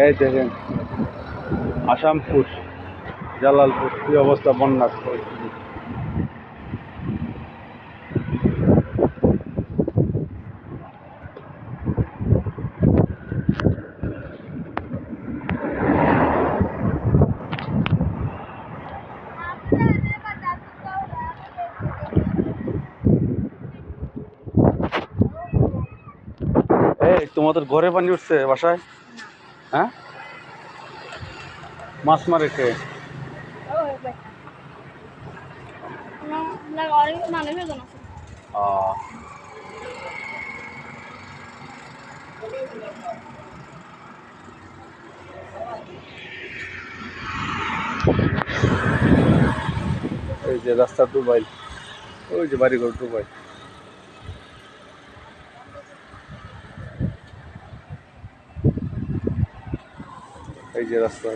এই দেখেন আসামপুর, জালালপুর কি অবস্থা, বন্যার পরিস্থিতি। এই তোমাদের ঘরে পানি উঠছে বাসায়? হ্যাঁ, মাছ মারে কে? আহ, এই যে রাস্তা ডুবাই, ওই যে বাড়িঘর ডুবাই, এই যে রাস্তা।